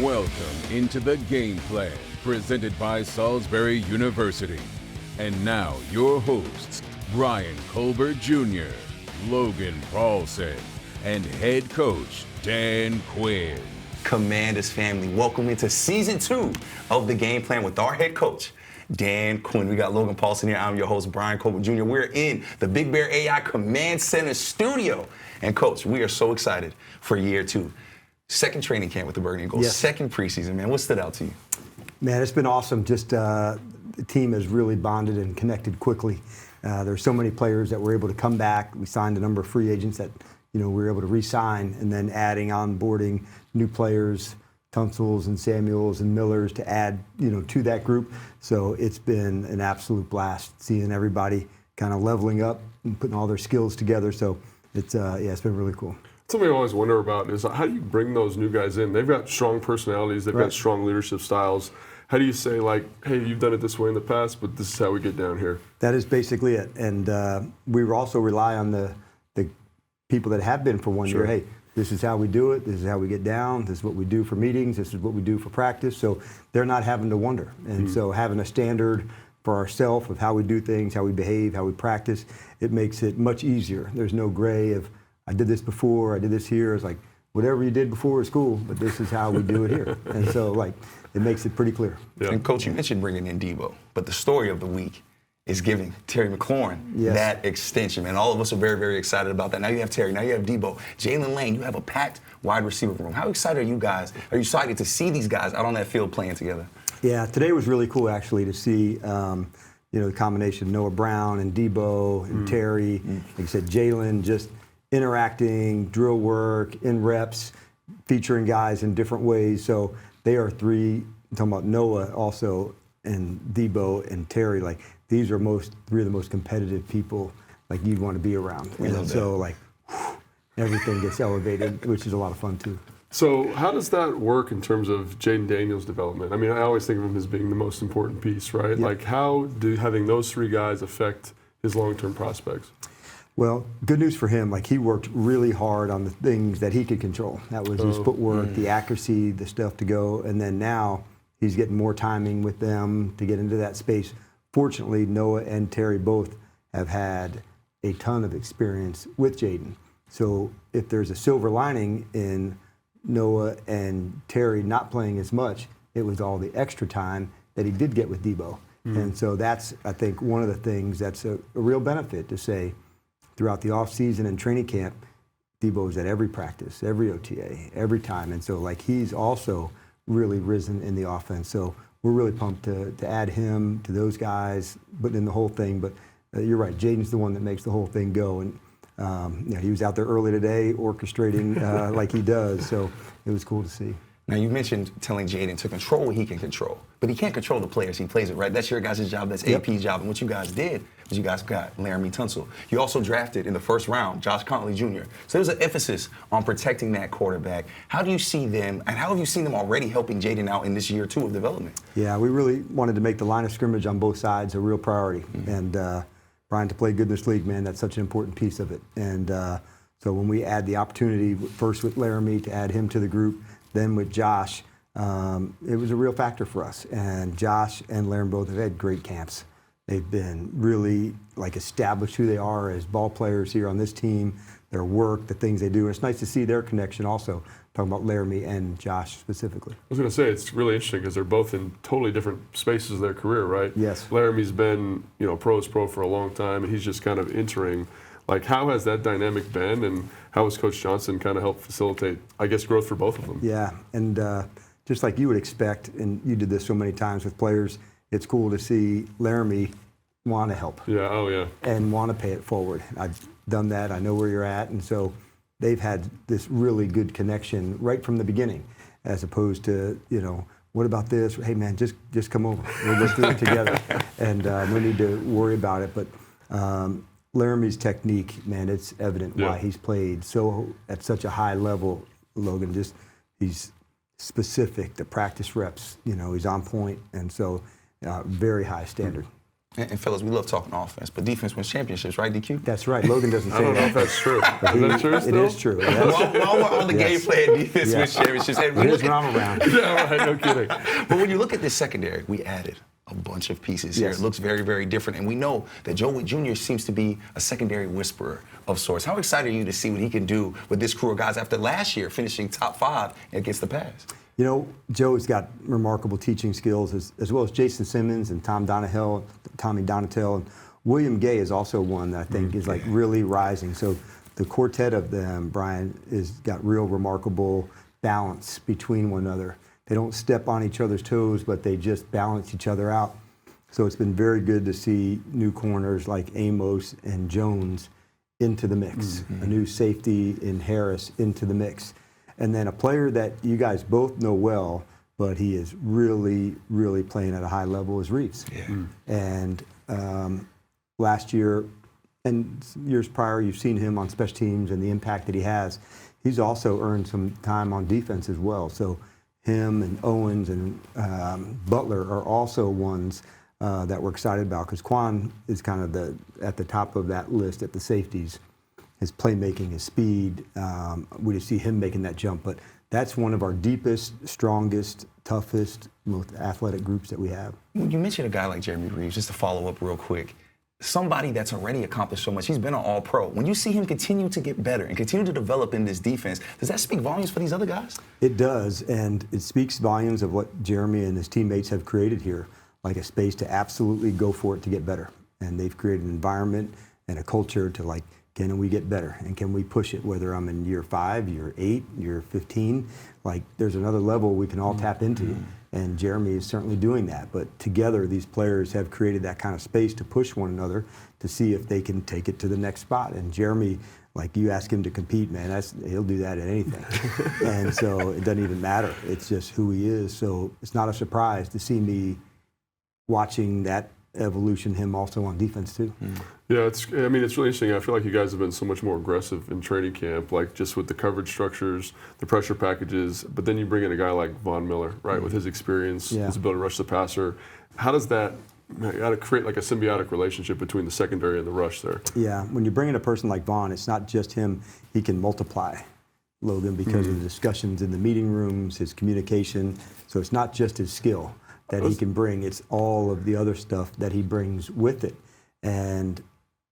Welcome into the Game Plan, presented by Salisbury University. And now, your hosts, Bryan Colbert Jr., Logan Paulsen, and head coach Dan Quinn. Commanders family, welcome into season 2 of the Game Plan with our head coach, Dan Quinn. We got Logan Paulsen here. I'm your host, Bryan Colbert Jr. We're in the Big Bear AI Command Center studio. And coach, we are so excited for year 2. Second training camp with the Burgundy Eagles, Second preseason, man. What stood out to you? Man, it's been awesome. Just the team has really bonded and connected quickly. There's so many players that were able to come back. We signed a number of free agents that we were able to re-sign, and then adding onboarding new players, Tunsil's and Samuels and Millers to add to that group. So it's been an absolute blast seeing everybody kind of leveling up and putting all their skills together. So it's it's been really cool. Something I always wonder about is how do you bring those new guys in? They've got strong personalities, they've got strong leadership styles. How do you say, like, hey, you've done it this way in the past, but this is how we get down here? That is basically it. And we also rely on the people that have been for one year. Hey, this is how we do it. This is how we get down. This is what we do for meetings. This is what we do for practice. So they're not having to wonder. And so having a standard for ourselves of how we do things, how we behave, how we practice, it makes it much easier. There's no gray of, I did this before, I did this here. It's like, whatever you did before is cool, but this is how we do it here. And so, it makes it pretty clear. Yeah. And Coach, you mentioned bringing in Debo, but the story of the week is giving Terry McLaurin that extension. And all of us are very, very excited about that. Now you have Terry, now you have Debo. Jalen Lane, you have a packed wide receiver room. How excited are you guys? Are you excited to see these guys out on that field playing together? Yeah, today was really cool, actually, to see the combination of Noah Brown and Debo and Terry. Like I said, Jalen just interacting, drill work, in reps, featuring guys in different ways. So they are three, I'm talking about Noah also, and Debo and Terry, these are three of the most competitive people you'd want to be around. And so everything gets elevated, which is a lot of fun too. So how does that work in terms of Jaden Daniels' development? I mean, I always think of him as being the most important piece, right? Yep. How do having those three guys affect his long-term prospects? Well, good news for him. He worked really hard on the things that he could control. That was his footwork, the accuracy, the stuff to go. And then now he's getting more timing with them to get into that space. Fortunately, Noah and Terry both have had a ton of experience with Jaden. So if there's a silver lining in Noah and Terry not playing as much, it was all the extra time that he did get with Debo. And so that's, I think, one of the things that's a real benefit to say, throughout the offseason and training camp, Debo's at every practice, every OTA, every time. And so, he's also really risen in the offense. So we're really pumped to add him to those guys, but in the whole thing. But you're right, Jaden's the one that makes the whole thing go. And he was out there early today orchestrating like he does. So it was cool to see. Now, you mentioned telling Jaden to control what he can control, but he can't control the players he plays with, right? That's your guys' job, that's AP's job. And what you guys did was you guys got Laramie Tunsil. You also drafted in the first round Josh Conley Jr. So there's an emphasis on protecting that quarterback. How do you see them, and how have you seen them already helping Jaden out in this year 2 of development? Yeah, we really wanted to make the line of scrimmage on both sides a real priority. And Bryan, to play good in this league, man, that's such an important piece of it. And so when we add the opportunity, first with Laramie, to add him to the group, then with Josh, it was a real factor for us. And Josh and Laramie both have had great camps. They've been really established who they are as ball players here on this team, their work, the things they do. And it's nice to see their connection also, talking about Laramie and Josh specifically. I was going to say, it's really interesting because they're both in totally different spaces of their career, right? Yes. Laramie's been, pro for a long time, and he's just kind of entering. How has that dynamic been, and how has Coach Johnson kind of helped facilitate, growth for both of them? Yeah, and just like you would expect, and you did this so many times with players, it's cool to see Laramie want to help. Yeah, and want to pay it forward. I've done that. I know where you're at, and so they've had this really good connection right from the beginning, as opposed to, what about this? Hey, man, just come over. We'll just do it together, and no need to worry about it. But Laramie's technique, man, it's evident why he's played at such a high level, Logan. He's specific, the practice reps, he's on point, and so very high standard. And fellas, we love talking offense, but defense wins championships, right, DQ? That's right. Logan doesn't say I don't know that. if that's true. Is that true still? It is true. While we're on the game plan, defense wins championships. And It is when I'm around. Yeah, right, no kidding. But when you look at this secondary, we added a bunch of pieces here. Yes. It looks very, very different. And we know that Joe Witt Jr. seems to be a secondary whisperer of sorts. How excited are you to see what he can do with this crew of guys after last year finishing top 5 against the pass? You know, Joe's got remarkable teaching skills, as well as Jason Simmons and Tommy Donatel. And William Gay is also one that I think is like really rising. So the quartet of them, Brian, is got real remarkable balance between one another. They don't step on each other's toes, but they just balance each other out. So it's been very good to see new corners like Amos and Jones into the mix, a new safety in Harris into the mix. And then a player that you guys both know well, but he is really, really playing at a high level is Reeves. Yeah. And last year and years prior, you've seen him on special teams and the impact that he has. He's also earned some time on defense as well. So him and Owens and Butler are also ones that we're excited about, because Quan is kind of at the top of that list at the safeties. His playmaking, his speed, we just see him making that jump. But that's one of our deepest, strongest, toughest, most athletic groups that we have. When you mentioned a guy like Jeremy Reeves, just to follow up real quick, somebody that's already accomplished so much. He's been an all-pro. When you see him continue to get better and continue to develop in this defense, does that speak volumes for these other guys? It does, and it speaks volumes of what Jeremy and his teammates have created here, like a space to absolutely go for it to get better. And they've created an environment and a culture to like, can we get better? And can we push it, whether I'm in year 5, year 8, year 15? Like, there's another level we can all tap into. And Jeremy is certainly doing that. But together, these players have created that kind of space to push one another to see if they can take it to the next spot. And Jeremy, like, you ask him to compete, man, he'll do that at anything. And so it doesn't even matter. It's just who he is. So it's not a surprise to see me watching that evolution, him also on defense too. Yeah, it's really interesting. I feel like you guys have been so much more aggressive in training camp, like just with the coverage structures, the pressure packages, but then you bring in a guy like Von Miller, right, with his experience, his ability to rush the passer. How does that create like a symbiotic relationship between the secondary and the rush there? Yeah, when you bring in a person like Von, it's not just him. He can multiply, Logan, because of the discussions in the meeting rooms, his communication. So it's not just his skill that he can bring, it's all of the other stuff that he brings with it. And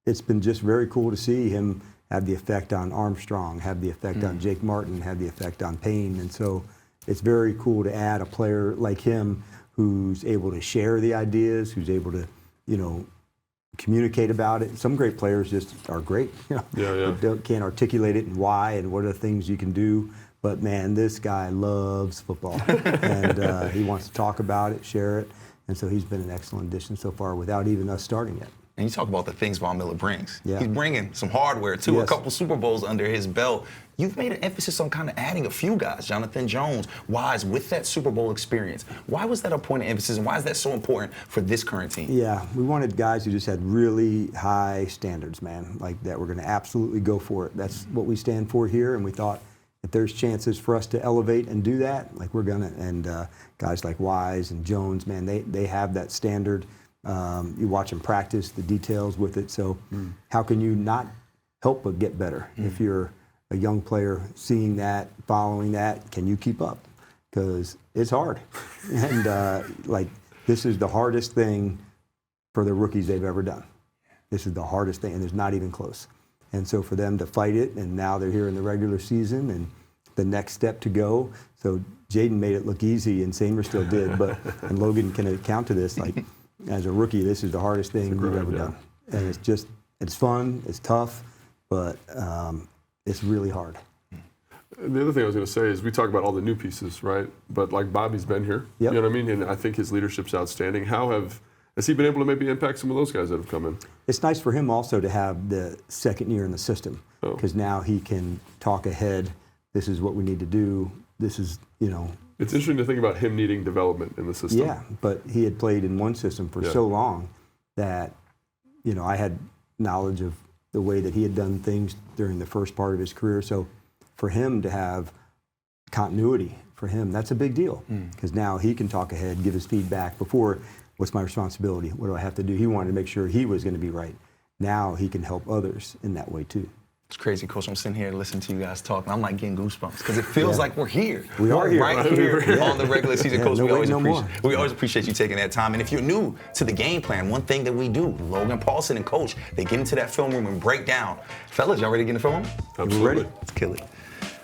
it's been just very cool to see him have the effect on Armstrong, have the effect on Jake Martin, have the effect on Payne. And so it's very cool to add a player like him who's able to share the ideas, who's able to, communicate about it. Some great players just are great, can't articulate it and why and what are the things you can do. But man, this guy loves football, and he wants to talk about it, share it, and so he's been an excellent addition so far without even us starting yet. And you talk about the things Von Miller brings. Yeah. He's bringing some hardware, too, Yes. a couple Super Bowls under his belt. You've made an emphasis on kind of adding a few guys, Jonathan Jones, Wise, with that Super Bowl experience. Why was that a point of emphasis, and why is that so important for this current team? Yeah, we wanted guys who just had really high standards, man, like that we're going to absolutely go for it. That's what we stand for here, and we thought if there's chances for us to elevate and do that, like we're going to. And guys like Wise and Jones, man, they have that standard. You watch them practice, the details with it. So how can you not help but get better if you're a young player seeing that, following that? Can you keep up? Because it's hard. And this is the hardest thing for the rookies they've ever done. This is the hardest thing, and there's not even close. And so for them to fight it, and now they're here in the regular season, and the next step to go. So Jaden made it look easy, and Samer still did, and Logan can account to this, like, as a rookie, this is the hardest thing we've ever done. And it's fun, it's tough, but it's really hard. And the other thing I was going to say is we talk about all the new pieces, right? But like Bobby's been here, Yep. You know what I mean? And I think his leadership's outstanding. Has he been able to maybe impact some of those guys that have come in? It's nice for him also to have the second year in the system, because now he can talk ahead. This is what we need to do. This is, It's interesting to think about him needing development in the system. Yeah, but he had played in one system for so long that, I had knowledge of the way that he had done things during the first part of his career. So for him to have continuity, for him, that's a big deal, because now he can talk ahead, give his feedback. Before, what's my responsibility? What do I have to do? He wanted to make sure he was going to be right. Now he can help others in that way too. It's crazy, Coach. I'm sitting here listening to you guys talk, and I'm like getting goosebumps because it feels like we're here. We are here. Right here on the regular season, Coach. No We always appreciate you taking that time. And if you're new to the game plan, one thing that we do, Logan Paulsen and Coach, they get into that film room and break down. Fellas, y'all ready to get in the film room? Absolutely. Ready? Let's kill it.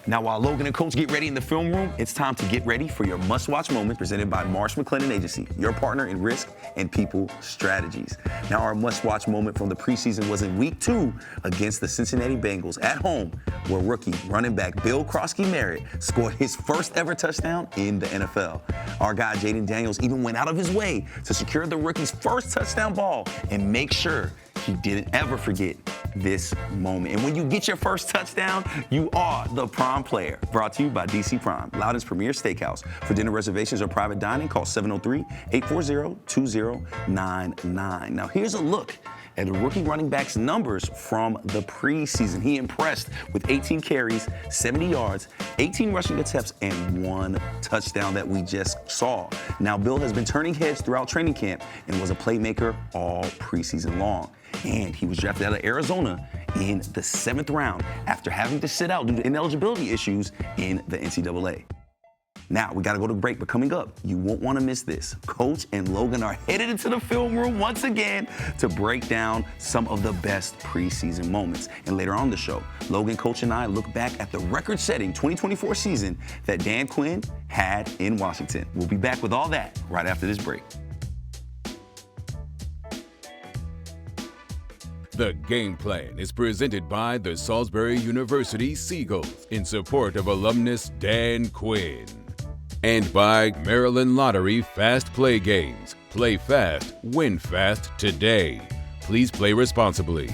Now, while Logan and Coach get ready in the film room, it's time to get ready for your must-watch moment presented by Marsh McLennan Agency, your partner in risk and people strategies. Now, our must-watch moment from the preseason was in Week 2 against the Cincinnati Bengals at home, where rookie running back Bill Krosky-Merritt scored his first ever touchdown in the NFL. Our guy Jaden Daniels even went out of his way to secure the rookie's first touchdown ball and make sure he didn't ever forget this moment. And when you get your first touchdown, you are the prime player. Brought to you by DC Prime, Loudoun's premier steakhouse. For dinner reservations or private dining, call 703-840-2099. Now here's a look at the rookie running back's numbers from the preseason. He impressed with 18 carries, 70 yards, 18 rushing attempts, and 1 touchdown that we just saw. Now, Bill has been turning heads throughout training camp and was a playmaker all preseason long. And he was drafted out of Arizona in the 7th round after having to sit out due to ineligibility issues in the NCAA. Now, we got to go to break, but coming up, you won't want to miss this. Coach and Logan are headed into the film room once again to break down some of the best preseason moments. And later on the show, Logan, Coach, and I look back at the record-setting 2024 season that Dan Quinn had in Washington. We'll be back with all that right after this break. The Game Plan is presented by the Salisbury University Seagulls in support of alumnus Dan Quinn. And by Maryland Lottery Fast Play Games. Play fast, win fast today. Please play responsibly.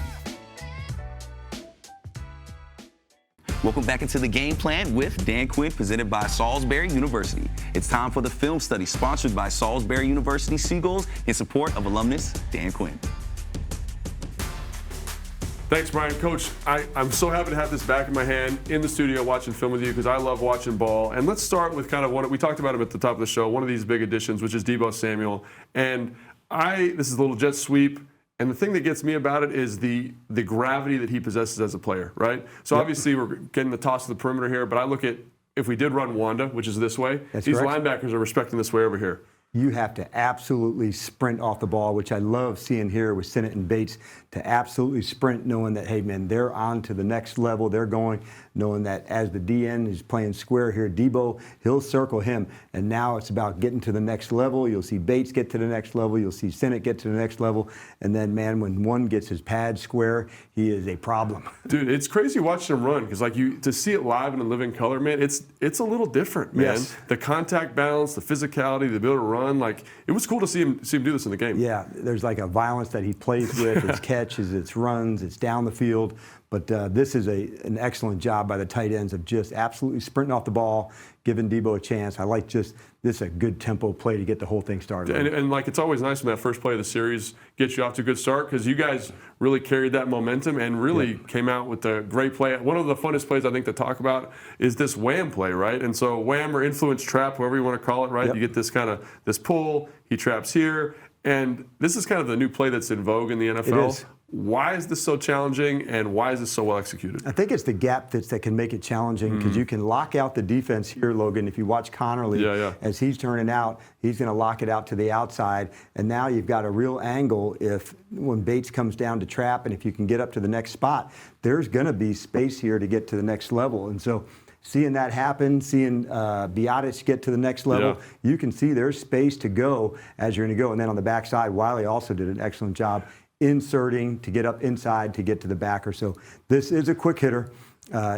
Welcome back into the Game Plan with Dan Quinn, presented by Salisbury University. It's time for the film study sponsored by Salisbury University Seagulls in support of alumnus Dan Quinn. Thanks, Brian. Coach, I'm so happy to have this back in my hand in the studio watching film with you because I love watching ball. And let's start with kind of we talked about him at the top of the show, one of these big additions, which is Deebo Samuel. And this is a little jet sweep. And the thing that gets me about it is the gravity that he possesses as a player, right? So obviously we're getting the toss to the perimeter here, but I look at if we did run Wanda, which is this way, these linebackers are respecting this way over here. You have to absolutely sprint off the ball, which I love seeing here with Sinnott and Bates, to absolutely sprint knowing that, hey, man, they're on to the next level. They're going, knowing that as the DN is playing square here, Deebo, he'll circle him. And now it's about getting to the next level. You'll see Bates get to the next level. You'll see Sinnott get to the next level. And then, man, when one gets his pad square, he is a problem. Dude, it's crazy watching him run because, to see it live in a living color, man, it's a little different, man. Yes. The contact balance, the physicality, the ability to run, it was cool to see him do this in the game. Yeah, there's a violence that he plays with. It's catches, it's runs, it's down the field. But this is an excellent job by the tight ends of just absolutely sprinting off the ball, giving Deebo a chance. I like this is a good tempo play to get the whole thing started. And it's always nice when that first play of the series gets you off to a good start because you guys really carried that momentum and really came out with a great play. One of the funnest plays I think to talk about is this wham play, right? And so wham or influence trap, whoever you want to call it, right? Yep. You get this pull, he traps here, and this is kind of the new play that's in vogue in the NFL. It is. Why is this so challenging, and why is this so well executed? I think it's the gap fits that can make it challenging because you can lock out the defense here, Logan. If you watch Connerly, as he's turning out, he's going to lock it out to the outside. And now you've got a real angle when Bates comes down to trap, and if you can get up to the next spot, there's going to be space here to get to the next level. And so seeing that happen, seeing Biotic get to the next level, you can see there's space to go as you're going to go. And then on the backside, Wiley also did an excellent job inserting to get up inside to get to the backer. So this is a quick hitter.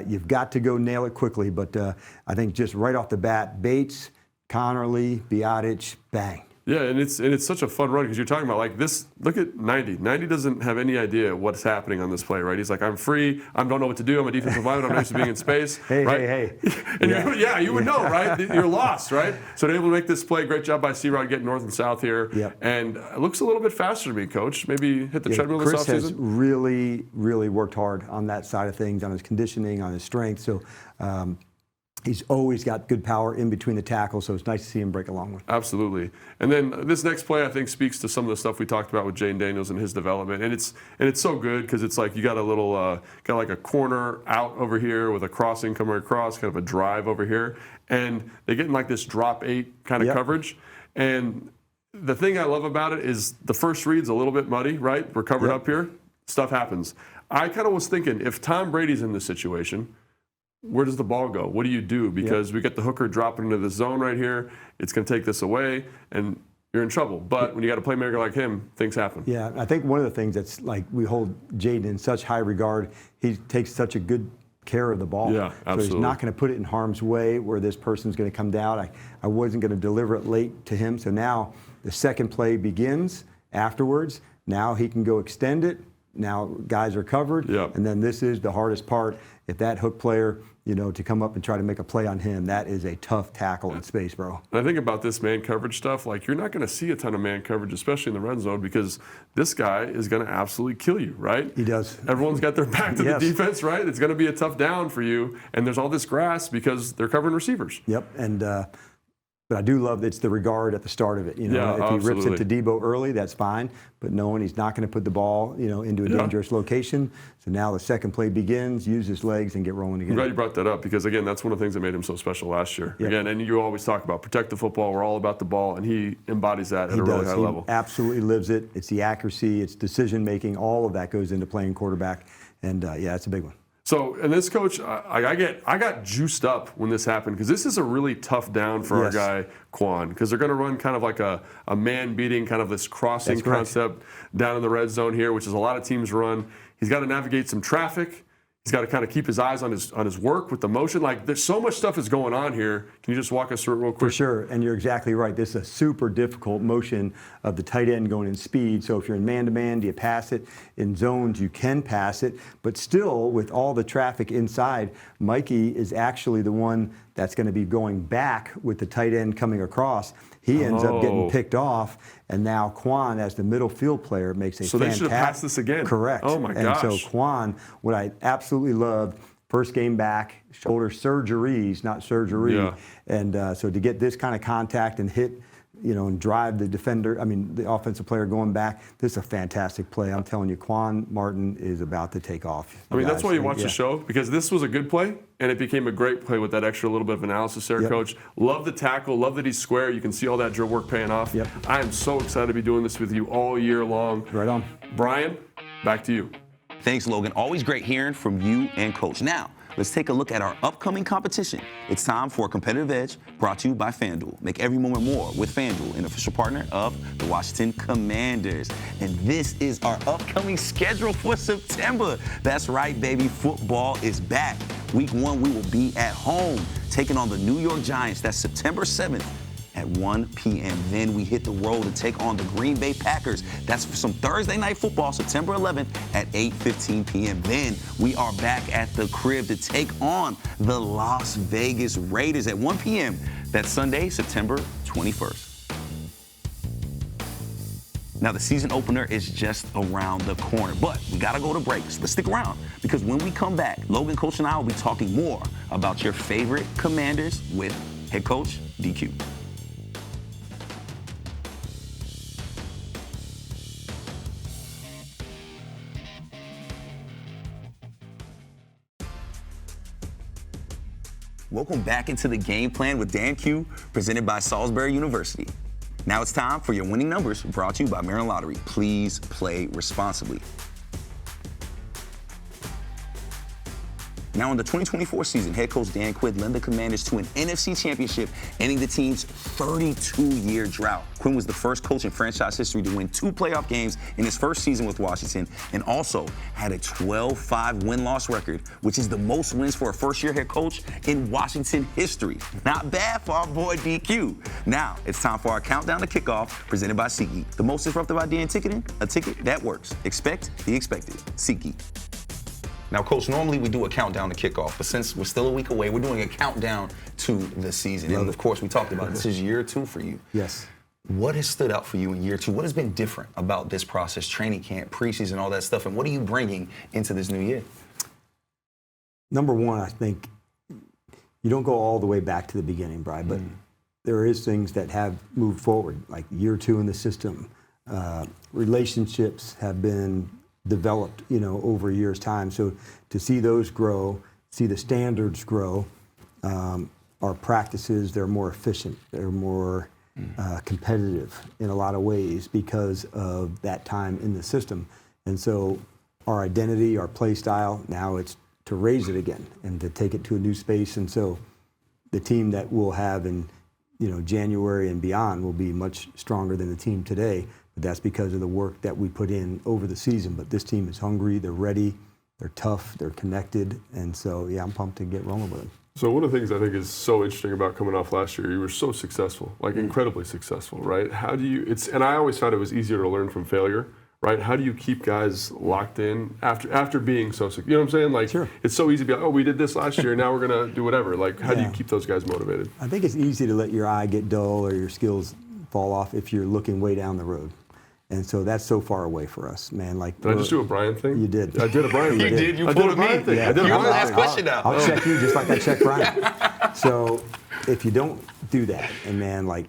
You've got to go nail it quickly. But I think just right off the bat, Bates, Connerly, Biotic, bang. Yeah, and it's such a fun run because you're talking about this. Look at 90. 90 doesn't have any idea what's happening on this play, right? He's like, I'm free. I don't know what to do. I'm a defensive lineman. I'm used to being in space. Hey. And you would know, right? You're lost, right? So they're able to make this play. Great job by C-Rod getting north and south here. Yep. And it looks a little bit faster to me, Coach. Maybe hit the treadmill this offseason. Chris has really, really worked hard on that side of things, on his conditioning, on his strength. So He's always got good power in between the tackles, so it's nice to see him break a long one. Absolutely. And then this next play, I think, speaks to some of the stuff we talked about with Jaden Daniels and his development. And it's so good because it's like you got a little, got like a corner out over here with a crossing coming across, kind of a drive over here. And they get in like this drop 8 kind of coverage. And the thing I love about it is the first read's a little bit muddy, right? We're covered up here. Stuff happens. I kind of was thinking, if Tom Brady's in this situation, where does the ball go? What do you do? Because we get the hooker dropping into the zone right here. It's going to take this away, and you're in trouble. But when you got a playmaker like him, things happen. Yeah, I think one of the things that's like we hold Jaden in such high regard, he takes such a good care of the ball. Yeah, absolutely. So he's not going to put it in harm's way where this person's going to come down. I wasn't going to deliver it late to him. So now the second play begins afterwards. Now he can go extend it. Now guys are covered. And then this is the hardest part. If that hook player, to come up and try to make a play on him, that is a tough tackle in space, bro. And I think about this man coverage stuff, like you're not going to see a ton of man coverage, especially in the red zone, because this guy is going to absolutely kill you, right? He does. Everyone's got their back to the defense, right? It's going to be a tough down for you, and there's all this grass because they're covering receivers. Yep, and but I do love that it's the regard at the start of it. If absolutely. he rips it to Debo early, that's fine. But knowing he's not going to put the ball, into a dangerous location. So now the second play begins, use his legs, and get rolling again. I'm glad you brought that up because, again, that's one of the things that made him so special last year. Again, and you always talk about protect the football. We're all about the ball, and he embodies that at a really high level. He absolutely lives it. It's the accuracy, it's decision-making. All of that goes into playing quarterback. And, it's a big one. So, and this coach, I got juiced up when this happened because this is a really tough down for our guy, Quan, because they're going to run kind of like a man beating, kind of this crossing concept down in the red zone here, which is a lot of teams run. He's got to navigate some traffic. He's got to kind of keep his eyes on his work with the motion. Like, there's so much stuff is going on here. Can you just walk us through it real quick? For sure, and you're exactly right. This is a super difficult motion of the tight end going in speed. So if you're in man-to-man, do you pass it? In zones, you can pass it. But still, with all the traffic inside, Mikey is actually the one that's going to be going back with the tight end coming across. He ends up getting picked off, and now Quan, as the middle field player, makes a fantastic. So they should have passed this again. Correct. Oh, my gosh. And so Quan, what I absolutely loved, first game back, shoulder surgeries, not surgery. And so to get this kind of contact and hit, and drive the defender, the offensive player going back, this is a fantastic play. I'm telling you, Quan Martin is about to take off. That's why you watch the show, because this was a good play, and it became a great play with that extra little bit of analysis there, Coach. Love the tackle. Love that he's square. You can see all that drill work paying off. I am so excited to be doing this with you all year long. Right on. Bryan, back to you. Thanks, Logan. Always great hearing from you and Coach. Now, let's take a look at our upcoming competition. It's time for a Competitive Edge, brought to you by FanDuel. Make every moment more with FanDuel, an official partner of the Washington Commanders. And this is our upcoming schedule for September. That's right, baby. Football is back. Week 1, we will be at home, taking on the New York Giants. That's September 7th. At 1 p.m. Then we hit the road to take on the Green Bay Packers. That's for some Thursday night football, September 11th at 8:15 p.m. Then we are back at the crib to take on the Las Vegas Raiders at 1 p.m. That's Sunday, September 21st. Now, the season opener is just around the corner, but we got to go to break. So let's stick around, because when we come back, Logan, Coach, and I will be talking more about your favorite Commanders with head coach DQ. Welcome back into the Game Plan with Dan Q, presented by Salisbury University. Now it's time for your winning numbers, brought to you by Maryland Lottery. Please play responsibly. Now, in the 2024 season, head coach Dan Quinn led the Commanders to an NFC championship, ending the team's 32-year drought. Quinn was the first coach in franchise history to win 2 playoff games in his first season with Washington, and also had a 12-5 win-loss record, which is the most wins for a first-year head coach in Washington history. Not bad for our boy DQ. Now, it's time for our countdown to kickoff, presented by SeatGeek. The most disruptive idea in ticketing? A ticket that works. Expect the expected. SeatGeek. Now, Coach, normally we do a countdown to kickoff, but since we're still a week away, we're doing a countdown to the season. And, of course, we talked about it. This is year 2 for you. Yes. What has stood out for you in year 2? What has been different about this process, training camp, preseason, all that stuff, and what are you bringing into this new year? Number one, I think you don't go all the way back to the beginning, Bryan, but there is things that have moved forward, like year 2 in the system. Relationships have been developed, over a year's time. So to see those grow, see the standards grow, our practices, they're more efficient, they're more competitive in a lot of ways because of that time in the system. And so our identity, our play style, now it's to raise it again and to take it to a new space. And so the team that we'll have in January and beyond will be much stronger than the team today. But that's because of the work that we put in over the season. But this team is hungry, they're ready, they're tough, they're connected. And so, yeah, I'm pumped to get rolling with them. So one of the things I think is so interesting about coming off last year, you were so successful, like incredibly successful, right? How do you, and I always found it was easier to learn from failure, right? How do you keep guys locked in after being so successful? You know what I'm saying? Like, sure. It's so easy to be like, oh, we did this last year, now we're going to do whatever. Like, how do you keep those guys motivated? I think it's easy to let your eye get dull or your skills fall off if you're looking way down the road. And so that's so far away for us, man. Like, did I just do a Bryan thing? You did. I did a Bryan thing. You did. You I pulled did a Bryan thing. Yeah. I did a You're Bryan the last thing. question now. I'll check you just like I checked Bryan. So if you don't do that, and man, like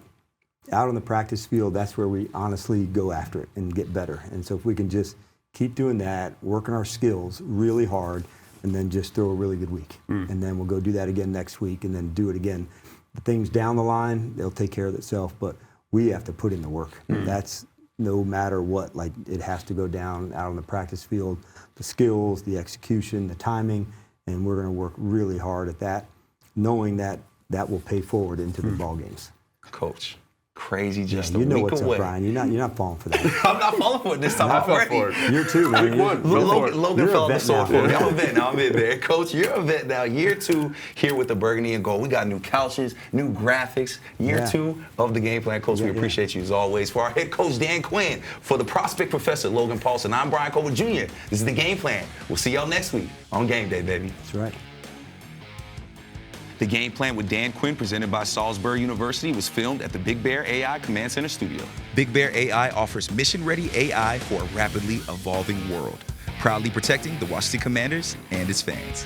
out on the practice field, that's where we honestly go after it and get better. And so if we can just keep doing that, working our skills really hard, and then just throw a really good week. And then we'll go do that again next week and then do it again. The things down the line, they'll take care of itself, but we have to put in the work. That's no matter what, like it has to go down out on the practice field, the skills, the execution, the timing, and we're going to work really hard at that, knowing that that will pay forward into the ball games. Coach, crazy just Yeah, you a know week what's away. up, Bryan. You're not falling for that. I'm not falling for it this time. I I'm fell ready. for it. You're too, man. Week one. Logan You're a fell on the vet sword now. for me. I'm a vet now. I'm in there. Coach, you're a vet now. Year 2 here with the Burgundy and Gold. We got new couches, new graphics. Year 2 of the game plan. Coach, we appreciate you as always. For our head coach, Dan Quinn. For the prospect professor, Logan Paulsen. I'm Bryan Colbert Jr. This is the game plan. We'll see y'all next week on Game Day, baby. That's right. The Game Plan with Dan Quinn, presented by Salisbury University, was filmed at the Big Bear AI Command Center studio. Big Bear AI offers mission-ready AI for a rapidly evolving world, proudly protecting the Washington Commanders and its fans.